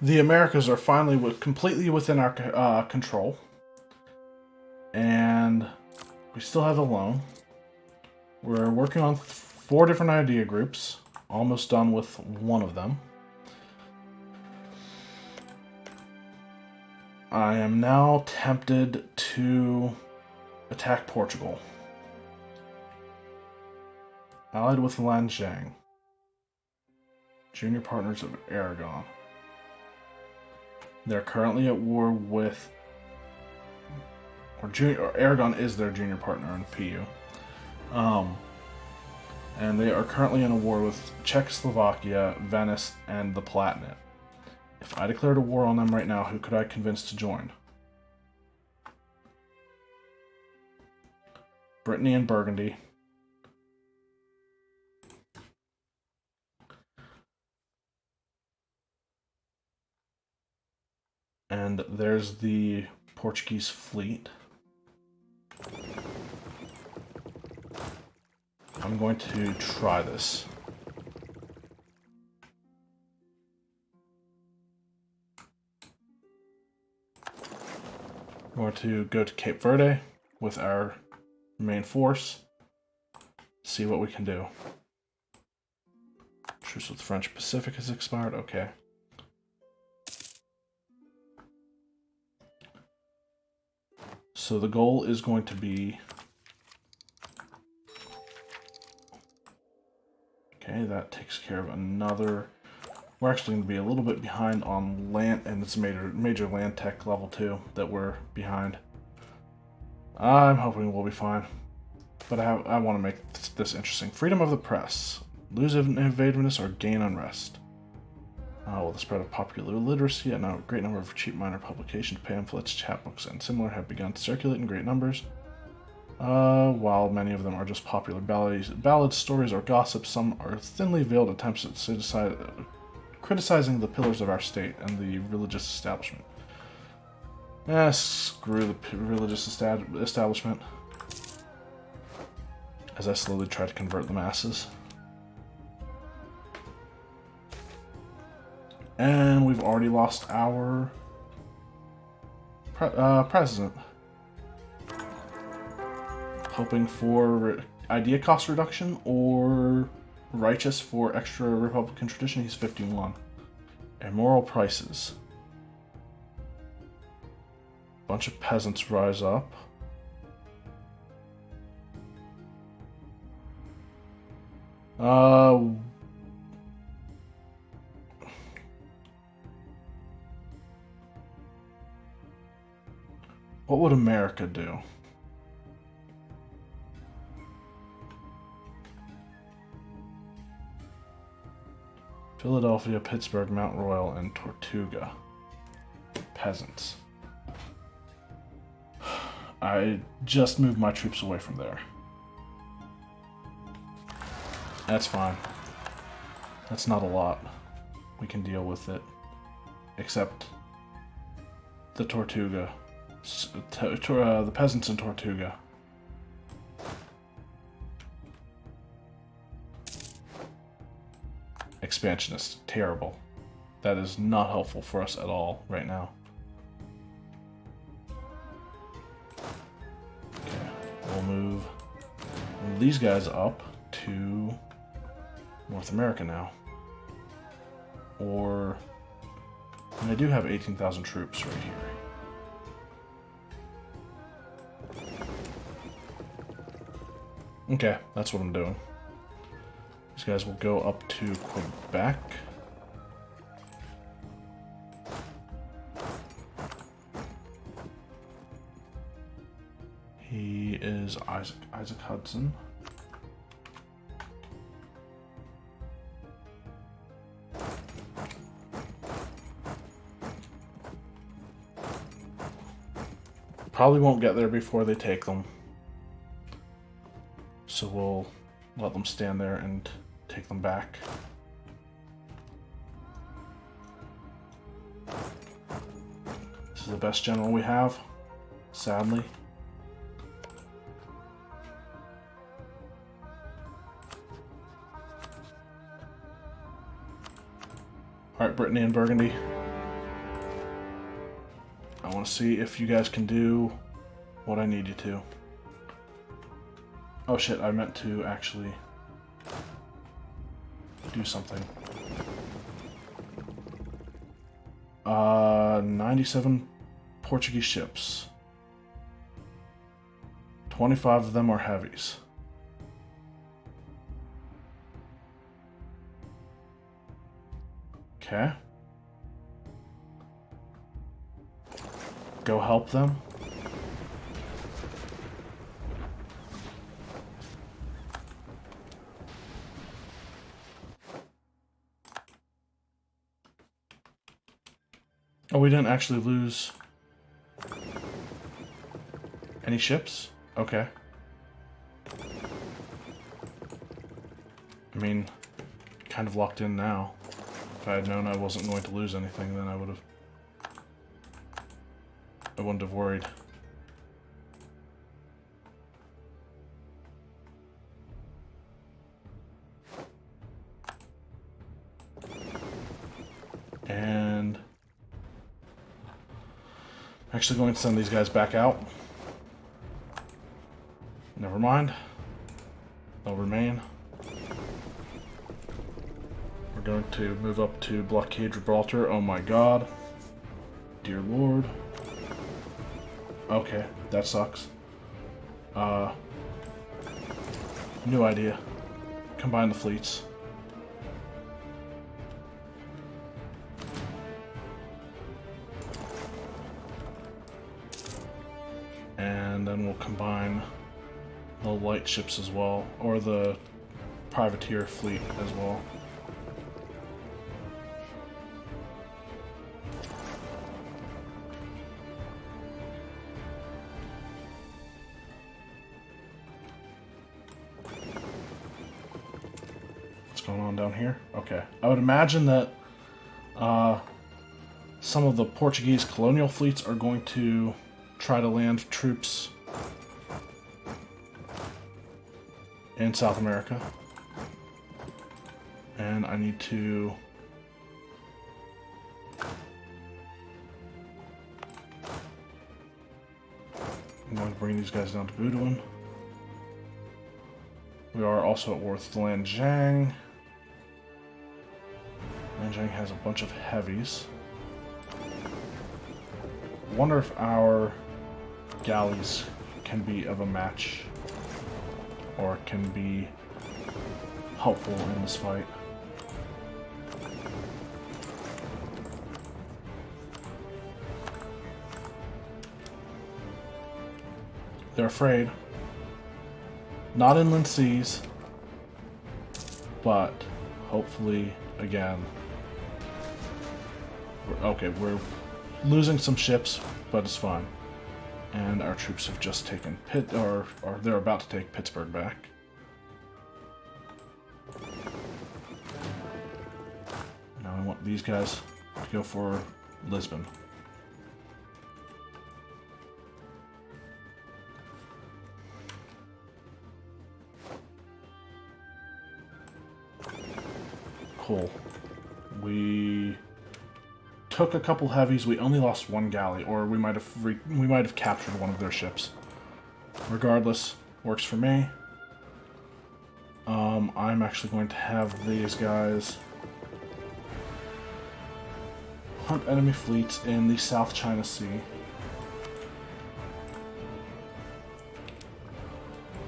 The Americas are finally completely within our control. And we still have the loan. We're working on 4 different idea groups. Almost done with one of them. I am now tempted to attack Portugal. Allied with Lanzhang. Junior partners of Aragon. They're currently at war with... Aragon is their junior partner in PU. And they are currently in a war with Czechoslovakia, Venice, and the Palatinate. If I declared a war on them right now, who could I convince to join? Brittany and Burgundy. And there's the Portuguese fleet. I'm going to try this. I'm going to go to Cape Verde with our main force. See what we can do. Truce with French Pacific has expired. Okay. So the goal is going to be... Okay, that takes care of another... We're actually going to be a little bit behind on land, and it's major land tech level 2 that we're behind. I'm hoping we'll be fine. But I want to make this interesting. Freedom of the press. Lose invasiveness or gain unrest. Well, the spread of popular literacy and a great number of cheap minor publications, pamphlets, chapbooks, and similar have begun to circulate in great numbers. While many of them are just popular ballads, stories, or gossip, some are thinly veiled attempts at criticizing the pillars of our state and the religious establishment. Screw the religious establishment. As I slowly try to convert the masses. And we've already lost our president. Hoping for idea cost reduction or righteous for extra Republican tradition. He's 51. Immoral prices. Bunch of peasants rise up. What would America do? Philadelphia, Pittsburgh, Mount Royal, and Tortuga. Peasants. I just moved my troops away from there. That's fine. That's not a lot. We can deal with it. Except the Tortuga. The peasants in Tortuga. Expansionist. Terrible. That is not helpful for us at all right now. Okay, we'll move these guys up to North America now. Or... And I do have 18,000 troops right here. Okay, that's what I'm doing. These guys will go up to Quebec. He is Isaac Hudson. Probably won't get there before they take them. So we'll let them stand there and take them back. This is the best general we have, sadly. Alright, Brittany and Burgundy. want to see if you guys can do what I need you to. Oh shit, I meant to actually do something. 97 Portuguese ships. 25 of them are heavies. Okay. Go help them. Oh, we didn't actually lose any ships? Okay. I mean, kind of locked in now. If I had known I wasn't going to lose anything, then I wouldn't have worried. And I'm actually going to send these guys back out. Never mind. They'll remain. We're going to move up to blockade Gibraltar. Oh my god. Dear lord. Okay, that sucks. New idea. Combine the fleets. And then we'll combine the light ships as well, or the privateer fleet as well. What's going on down here? Okay. I would imagine that some of the Portuguese colonial fleets are going to try to land troops in South America. And I need to I'm going to bring these guys down to Butuan. We are also at war with Lanzhang. Lanzhang has a bunch of heavies. Wonder if our galleys can be of a match or can be helpful in this fight. They're afraid. Not inland seas, but hopefully, again, we're losing some ships, but it's fine. And our troops have just taken or they're about to take Pittsburgh back. Now I want these guys to go for Lisbon. Cool. We took a couple heavies. We only lost one galley, or we might have captured one of their ships. Regardless, works for me. I'm actually going to have these guys hunt enemy fleets in the South China Sea,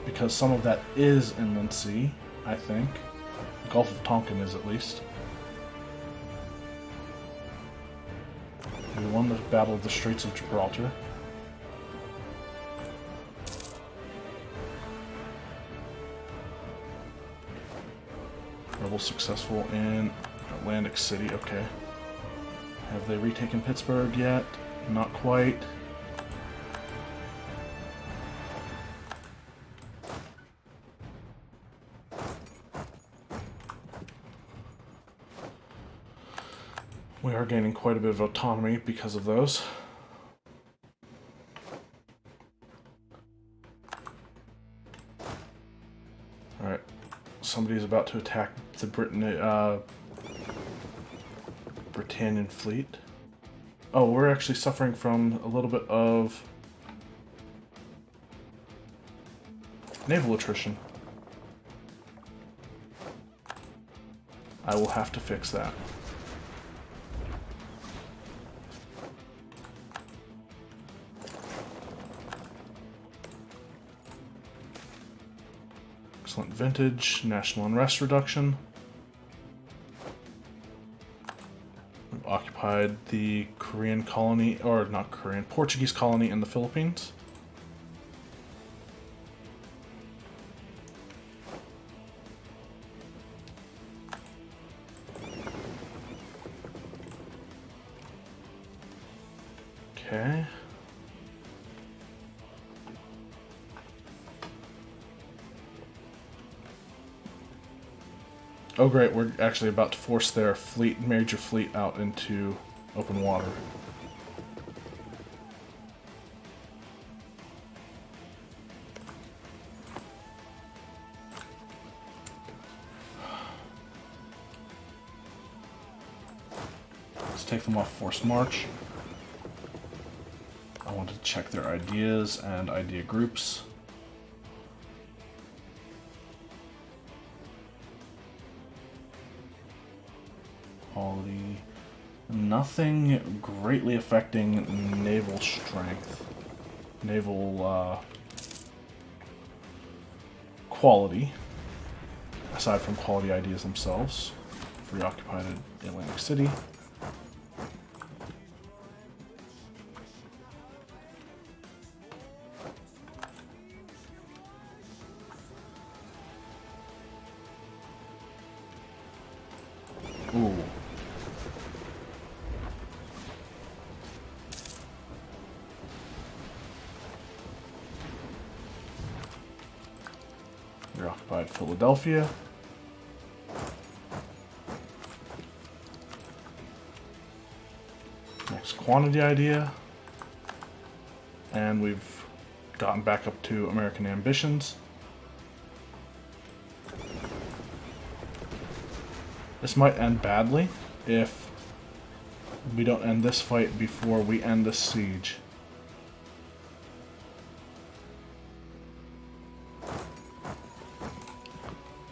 because some of that is inland sea, I think. The Gulf of Tonkin is, at least. We won the Battle of the Straits of Gibraltar. Rebels successful in Atlantic City. Okay. Have they retaken Pittsburgh yet? Not quite. We are gaining quite a bit of autonomy because of those. Alright. Somebody's about to attack the Britannian fleet. Oh, we're actually suffering from a little bit of naval attrition. I will have to fix that. Excellent vintage, national unrest reduction. We've occupied the Korean colony, or not Korean, Portuguese colony in the Philippines. Okay. Oh great, we're actually about to force their fleet, major fleet out into open water. Let's take them off forced march. I want to check their ideas and idea groups. Quality. Nothing greatly affecting naval strength. Naval quality. Aside from quality ideas themselves. We've reoccupied Atlantic City. Ooh. We occupied Philadelphia. Next quantity idea. And we've gotten back up to American ambitions. This might end badly if we don't end this fight before we end the siege.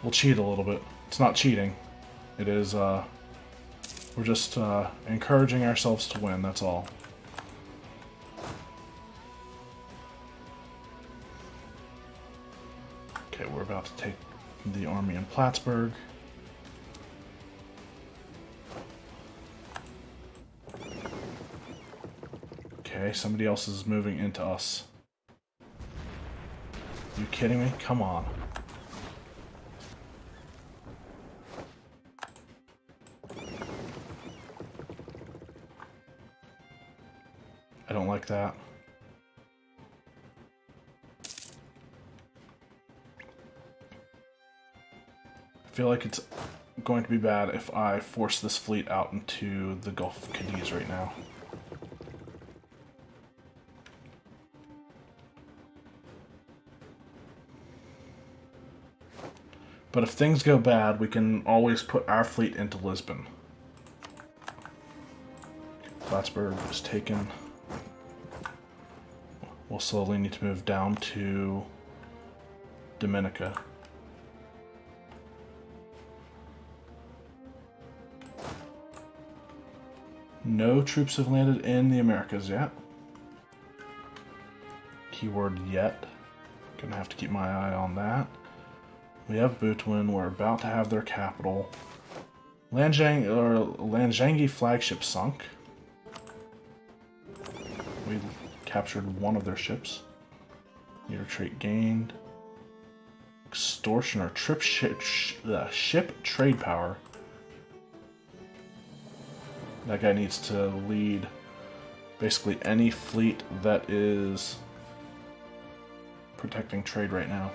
We'll cheat a little bit. It's not cheating. It is, we're just encouraging ourselves to win, that's all. Okay, we're about to take the army in Plattsburgh. Okay, somebody else is moving into us. You kidding me? Come on. I don't like that. I feel like it's going to be bad if I force this fleet out into the Gulf of Cadiz right now. But if things go bad, we can always put our fleet into Lisbon. Plattsburgh was taken. We'll slowly need to move down to Dominica. No troops have landed in the Americas yet. Keyword yet. Gonna have to keep my eye on that. We have Butuan. We're about to have their capital. Lanjangi flagship sunk. We captured one of their ships. Near retreat gained. Extortioner ship trade power. That guy needs to lead basically any fleet that is protecting trade right now.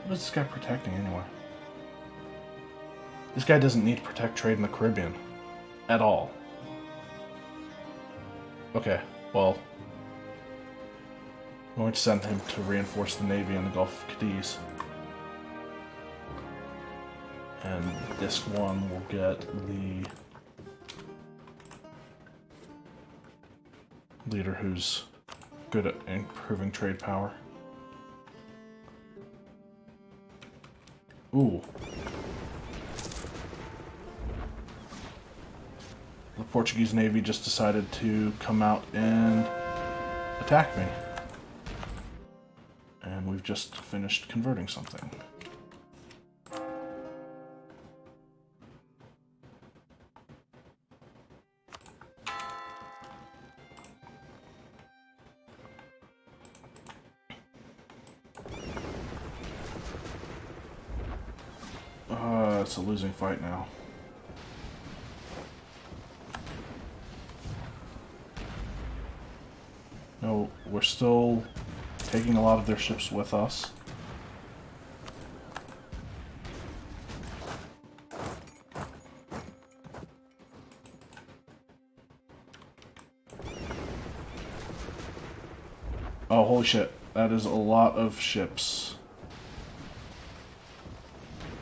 What is this guy protecting anyway? This guy doesn't need to protect trade in the Caribbean. At all. Okay, well, I'm going to send him to reinforce the Navy in the Gulf of Cadiz. And disc 1 will get the leader who's good at improving trade power. Ooh. The Portuguese Navy just decided to come out and attack me. And we've just finished converting something. It's a losing fight now. No, we're still taking a lot of their ships with us. Oh, holy shit. That is a lot of ships.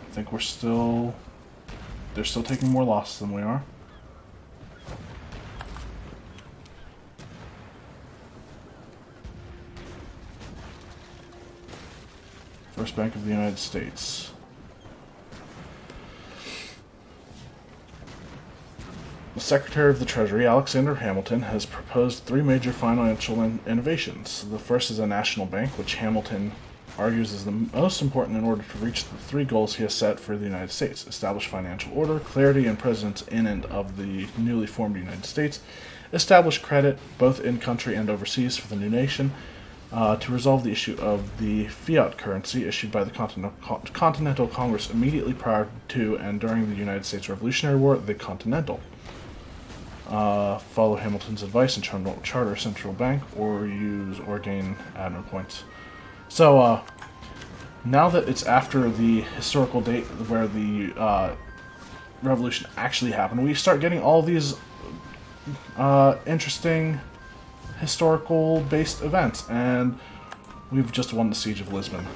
I think we're still... They're still taking more losses than we are. First Bank of the United States. The Secretary of the Treasury, Alexander Hamilton, has proposed 3 major financial innovations. The first is a national bank, which Hamilton argues is the most important in order to reach the 3 goals he has set for the United States: establish financial order, clarity and presence in and of the newly formed United States, establish credit, both in-country and overseas, for the new nation, to resolve the issue of the fiat currency issued by the Continental Congress immediately prior to and during the United States Revolutionary War, the Continental. Follow Hamilton's advice and charter a central bank, or use or gain admin points. So, now that it's after the historical date where the revolution actually happened, we start getting all these interesting historical-based events, and we've just won the Siege of Lisbon.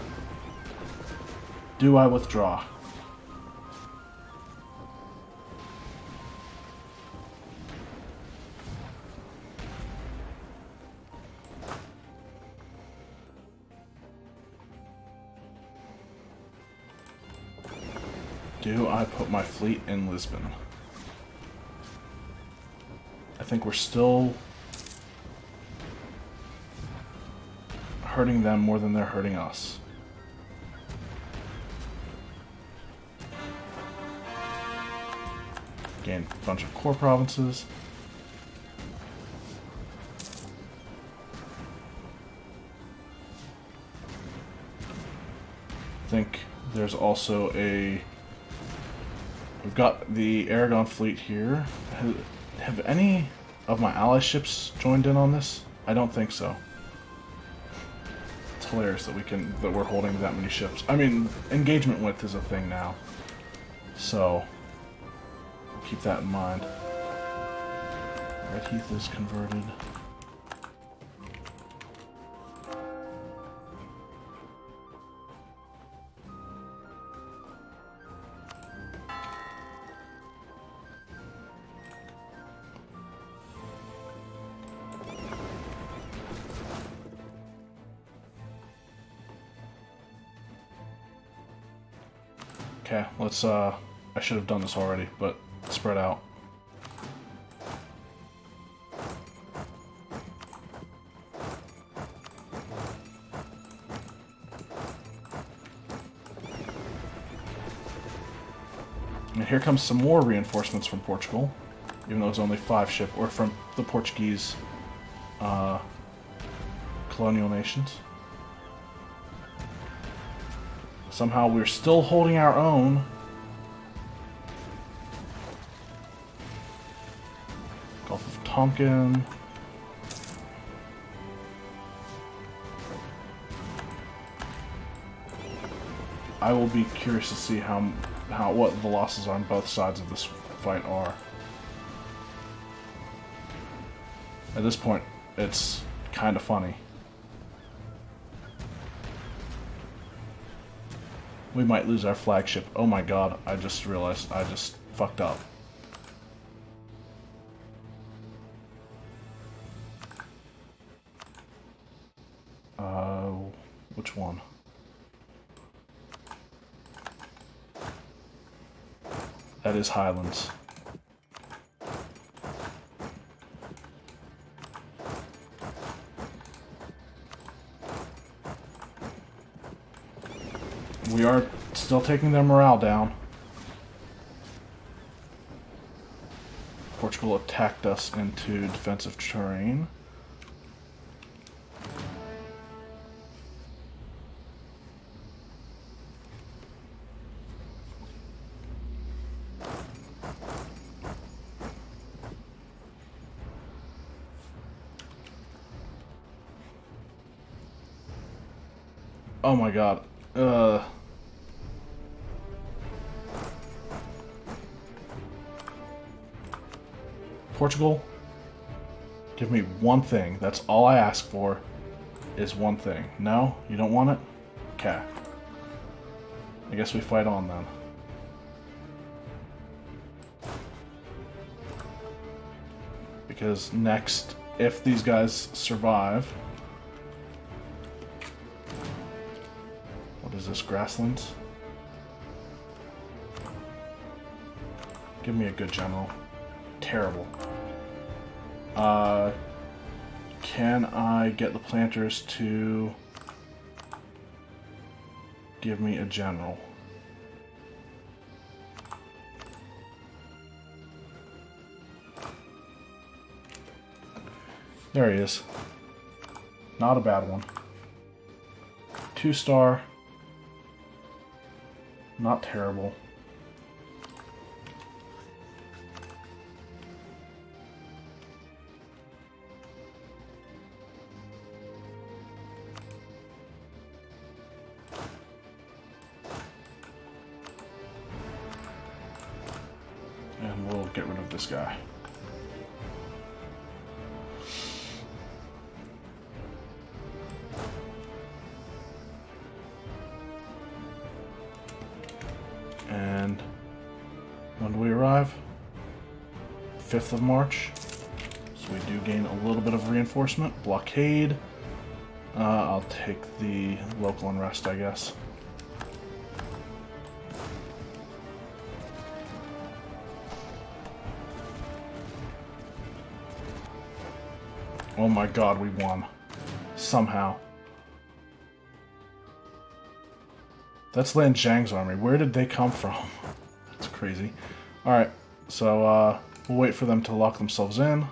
Do I withdraw? Do I put my fleet in Lisbon? I think we're still hurting them more than they're hurting us. Gain a bunch of core provinces. I think there's also a... We've got the Aragon fleet here. Have any of my ally ships joined in on this? I don't think so. It's hilarious that we're holding that many ships. I mean, engagement width is a thing now, so keep that in mind. Red Heath is converted. Okay, let's, I should have done this already, but spread out. And here comes some more reinforcements from Portugal, even though it's only 5 ship, or from the Portuguese, colonial nations. Somehow we're still holding our own. Gulf of Tonkin. I will be curious to see what the losses on both sides of this fight are. At this point, it's kind of funny. We might lose our flagship. Oh my god, I just realized I just fucked up. Which one? That is Highlands. We are still taking their morale down. Portugal attacked us into defensive terrain. Oh my god. Portugal, give me one thing. That's all I ask for, is one thing. No? You don't want it? Okay. I guess we fight on then. Because next, if these guys survive... What is this, grasslands? Give me a good general. Terrible. Can I get the planters to give me a general? There he is. Not a bad one. 2-star. Not terrible. And we'll get rid of this guy. And when do we arrive? 5th of March. So we do gain a little bit of reinforcement. Blockade. I'll take the local unrest, I guess. Oh my god, we won. Somehow. That's Lan Zhang's army. Where did they come from? That's crazy. Alright, so we'll wait for them to lock themselves in.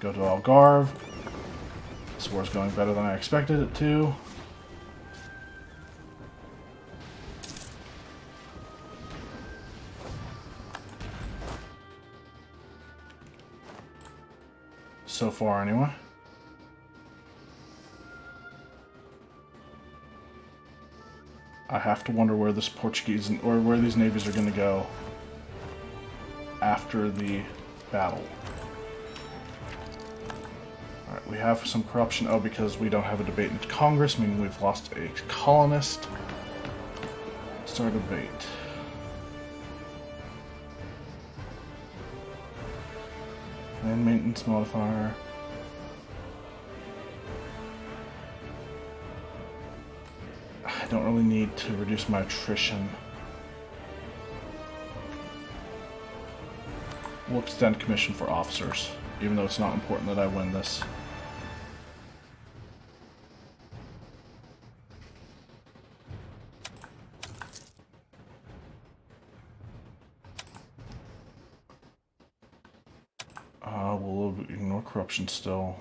Go to Algarve. This war's going better than I expected it to. So far, anyway. I have to wonder where this Portuguese or where these navies are going to go after the battle. Alright, we have some corruption. Oh, because we don't have a debate in Congress, meaning we've lost a colonist. Start a debate. Land maintenance modifier. I don't really need to reduce my attrition. We'll extend commission for officers, even though it's not important that I win this. We'll ignore corruption still.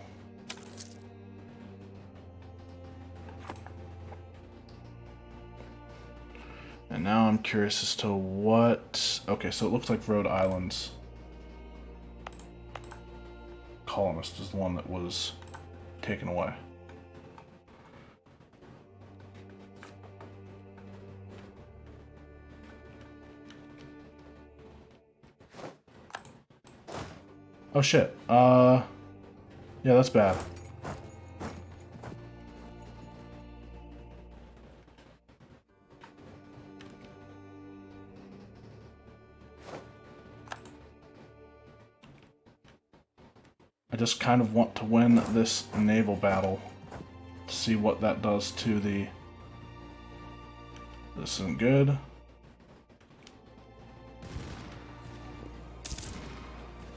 And now I'm curious as to what... Okay, so it looks like Rhode Island's colonist is the one that was taken away. Oh shit. Yeah, that's bad. just kind of want to win this naval battle to see what that does to the... This isn't good.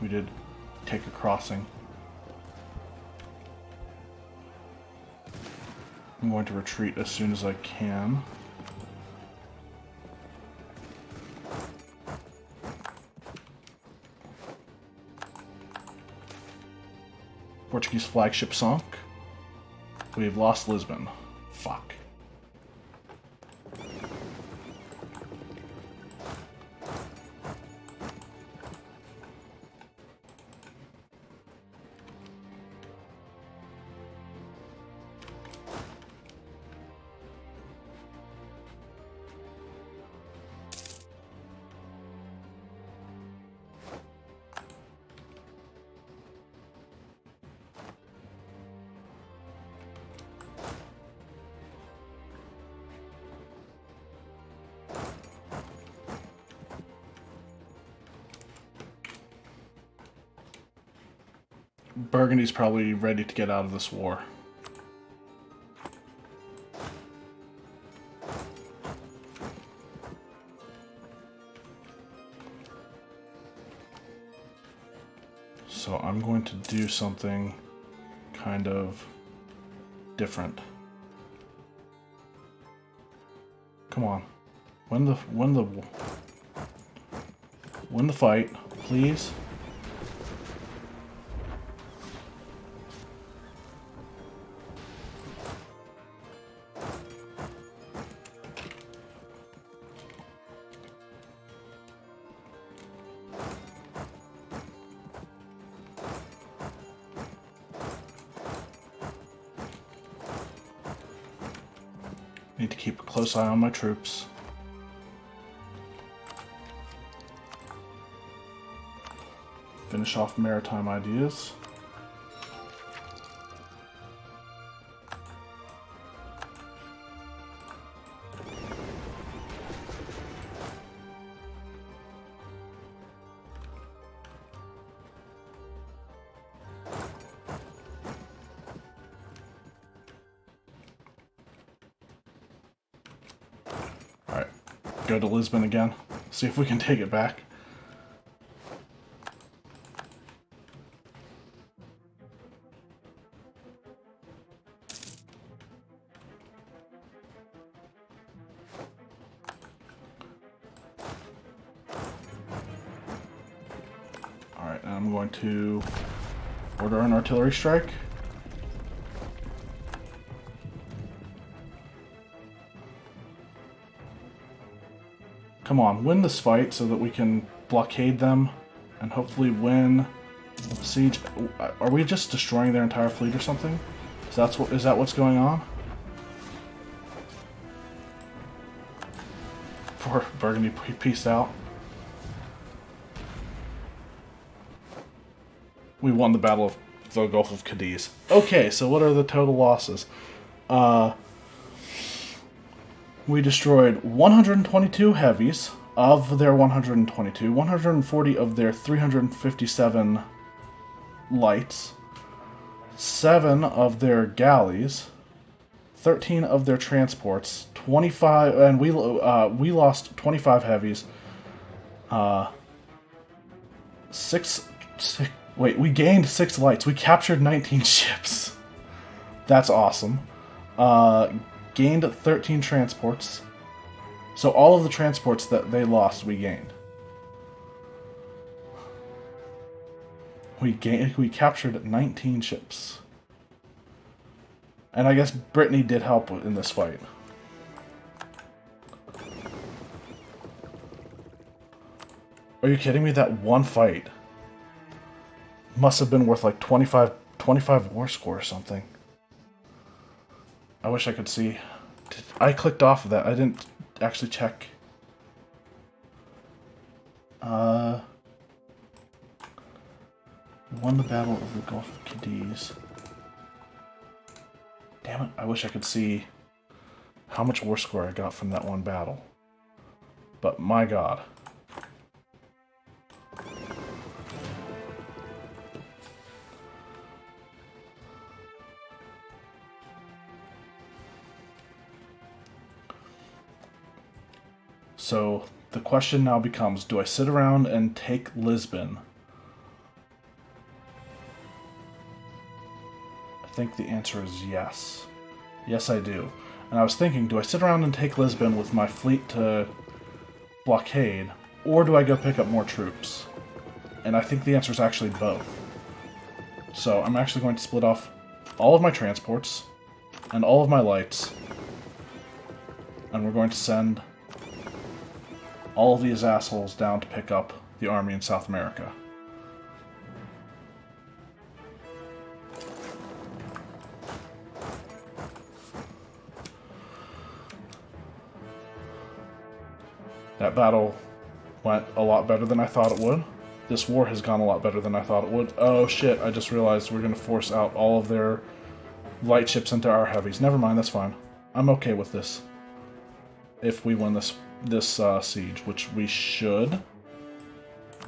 We did take a crossing. I'm going to retreat as soon as I can. Portuguese flagship sunk. We've lost Lisbon. Fuck. Burgundy's probably ready to get out of this war. So I'm going to do something kind of different. Come on. Win the fight, please. Need to keep a close eye on my troops. Finish off maritime ideas. Alright, go to Lisbon again. See if we can take it back. Alright, and I'm going to order an artillery strike. Come on, win this fight so that we can blockade them and hopefully win the siege. Are we just destroying their entire fleet or something? Is that what's going on? Poor Burgundy pieced out. We won the Battle of the Gulf of Cadiz. Okay, so what are the total losses? We destroyed 122 heavies of their 122, 140 of their 357 lights, 7 of their galleys, 13 of their transports, 25, and we lost 25 heavies. We gained 6 lights. We captured 19 ships. That's awesome. Gained 13 transports. So all of the transports that they lost, we gained. We captured 19 ships. And I guess Brittany did help in this fight. Are you kidding me? That one fight must have been worth like 25 war score or something. I wish I could see. I clicked off of that. I didn't actually check. Won the Battle of the Gulf of Cadiz. Damn it, I wish I could see how much war score I got from that one battle. But my god. So the question now becomes, do I sit around and take Lisbon? I think the answer is yes. Yes, I do. And I was thinking, do I sit around and take Lisbon with my fleet to blockade, or do I go pick up more troops? And I think the answer is actually both. So I'm actually going to split off all of my transports and all of my lights, and we're going to send all of these assholes down to pick up the army in South America. That battle went a lot better than I thought it would. This war has gone a lot better than I thought it would. Oh shit, I just realized we're going to force out all of their light ships into our heavies. Never mind, that's fine. I'm okay with this. If we win this siege, which we should.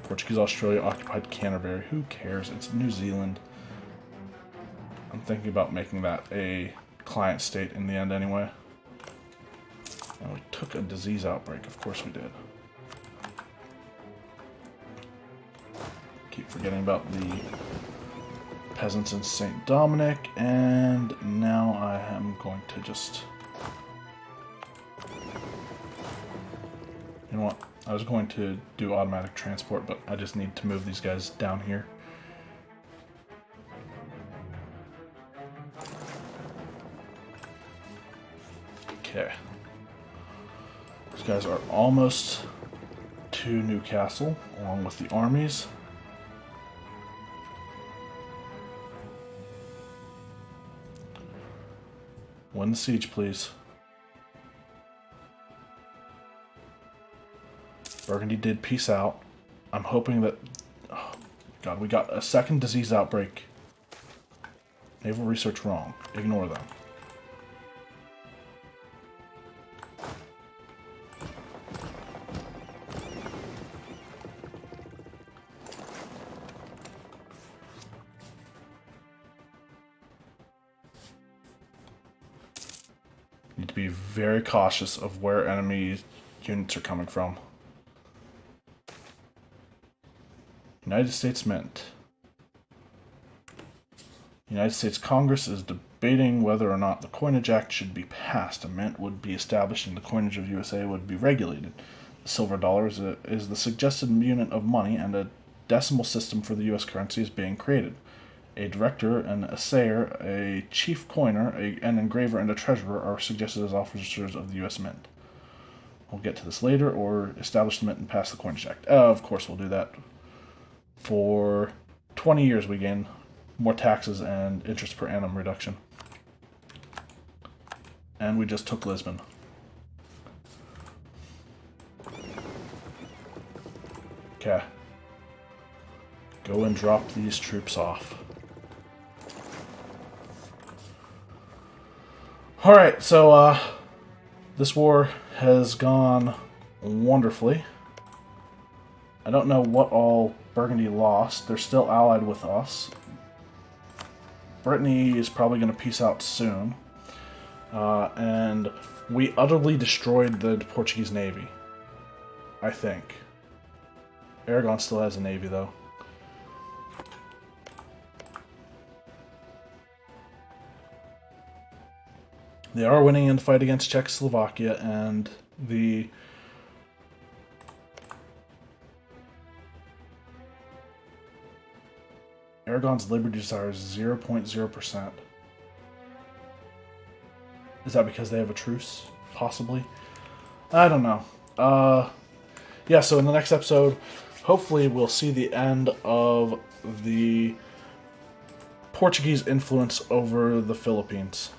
Portuguese Australia occupied Canterbury. Who cares? It's New Zealand. I'm thinking about making that a client state in the end anyway. And we took a disease outbreak. Of course we did. Keep forgetting about the peasants in St. Dominic, and now I am going to just... You know what? I was going to do automatic transport, but I just need to move these guys down here. Okay. These guys are almost to Newcastle, along with the armies. Win the siege, please. Burgundy did peace out. I'm hoping that... Oh, God, we got a second disease outbreak. Naval research wrong. Ignore them. Need to be very cautious of where enemy units are coming from. United States Mint. United States Congress is debating whether or not the Coinage Act should be passed. A mint would be established and the coinage of USA would be regulated. The silver dollar is the suggested unit of money, and a decimal system for the US currency is being created. A director, an assayer, a chief coiner, an engraver, and a treasurer are suggested as officers of the US Mint. We'll get to this later, or establish the mint and pass the Coinage Act. Of course we'll do that. For 20 years we gain more taxes and interest per annum reduction. And we just took Lisbon. Okay. Go and drop these troops off. Alright, so this war has gone wonderfully. I don't know what all Burgundy lost. They're still allied with us. Brittany is probably going to peace out soon. And we utterly destroyed the Portuguese navy, I think. Aragon still has a navy, though. They are winning in the fight against Czechoslovakia, and the Aragon's Liberty Desire is 0.0%. Is that because they have a truce? Possibly. I don't know. Yeah, so in the next episode, hopefully we'll see the end of the Portuguese influence over the Philippines.